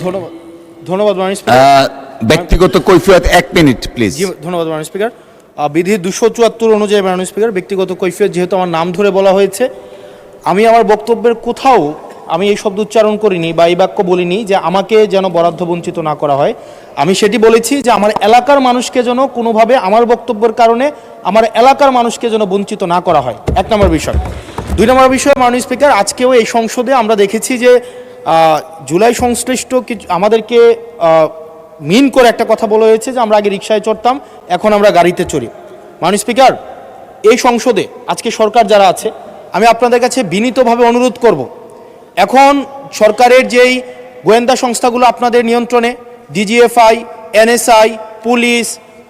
ধন্যবাদ ধন্যবাদ মাননীয় স্পিকার। ব্যক্তিগত কৈফিয়ত 1 মিনিট প্লিজ। জি ধন্যবাদ মাননীয় স্পিকার। বিধি 274 অনুযায়ী মাননীয় স্পিকার, ব্যক্তিগত কৈফিয়ত যেহেতু আমার নাম ধরে বলা হয়েছে, আমি আমার বক্তব্যের কোথাও আমি এই শব্দ উচ্চারণ করিনি বা এই বাক্য বলিনি যে আমাকে যেন বরাদ্দ বঞ্চিত না করা হয়। আমি সেটি বলেছি যে আমার এলাকার মানুষকে যেন কোনোভাবে আমার বক্তব্যের কারণে আমার এলাকার মানুষকে যেন বঞ্চিত না করা হয়, 1 নম্বর বিষয়। 2 নম্বর বিষয় মাননীয় স্পিকার, আজকেও এই সংসদে আমরা দেখেছি যে জুলাই সংশ্লিষ্ট কিছু আমাদেরকে মিন করে একটা কথা বলা হয়েছে যে আমরা আগে রিকশায় চড়তাম, এখন আমরা গাড়িতে চড়ি। মাননীয় স্পিকার, এই সংসদে আজকে সরকার যারা আছে, আমি আপনাদের কাছে বিনীতভাবে অনুরোধ করব, এখন সরকারের যেই গোয়েন্দা সংস্থাগুলো আপনাদের নিয়ন্ত্রণে, ডিজিএফআই, এনএসআই, পুলিশ,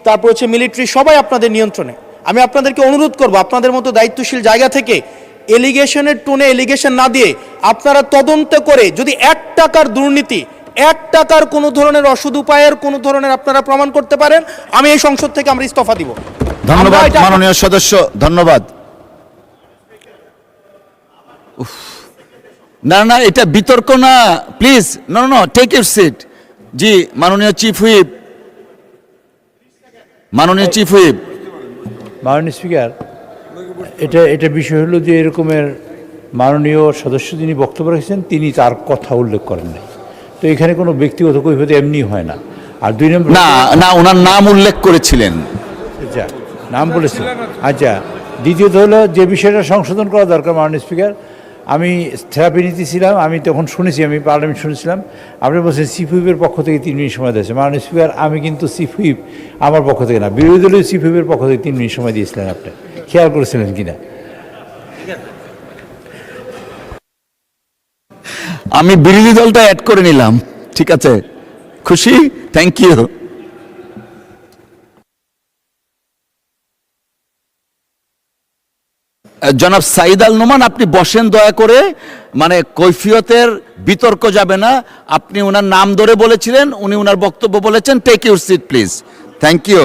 তারপর হচ্ছে মিলিটারি, সবাই আপনাদের নিয়ন্ত্রণে। আমি আপনাদেরকে অনুরোধ করব, আপনাদের মতো দায়িত্বশীল জায়গা থেকে এলিগেশনের টোনে এলিগেশন না দিয়ে আপনারা তদন্ত করে যদি 1 টাকার দুর্নীতি, 1 টাকার কোনো ধরনের অসৎ উপায়ের কোনো ধরনের আপনারা প্রমাণ করতে পারেন, আমি এই সংসদ থেকে আমরা ইস্তফা দিব। ধন্যবাদ মাননীয় সদস্য, ধন্যবাদ। না না, এটা বিতর্ক না, please. No no, take your seat. জি মাননীয় চিফ হুইপ, মাননীয় চিফ হুইপ। মাননীয় স্পিকার, এটা বিষয় হলো যে এরকমের মাননীয় সদস্য যিনি বক্তব্য রেখেছেন তিনি তার কথা উল্লেখ করেন নাই, তো এখানে কোনো ব্যক্তিগত কৈফিয়ত এমনি হয় না। আর 2 নম্বর, না না, ওনার নাম উল্লেখ করেছিলেন। আচ্ছা, নাম বলেছেন। আচ্ছা, দ্বিতীয়ত হলো যে বিষয়টা সংশোধন করা দরকার মাননীয় স্পিকার, আমি থেরাপি নিতেছিলাম, আমি তখন শুনেছি, আমি পার্লামেন্ট শুনেছিলাম, আপনি বলছেন চিফ হুইপের পক্ষ থেকে 3 মিনিট সময় দিয়েছে। মাননীয় স্পিকার, আমি কিন্তু চিফ হুইপ আমার পক্ষ থেকে না, বিরোধী দলীয় চিফ হুইপের পক্ষ থেকে 3 মিনিট সময় দিয়েছিলেন। আপনি খেয়াল করেছিলেন কিনা? আমি বিরোধী দলটা অ্যাড করে নিলাম, ঠিক আছে, খুশি, থ্যাংক ইউ। জনাব সাইদ আল নোমান, আপনি বসেন দয়া করে, মানে কৈফিয়তের বিতর্ক যাবে না। আপনি ওনার নাম ধরে বলেছিলেন, উনি ওনার বক্তব্য বলেছেন, take your seat please, thank you.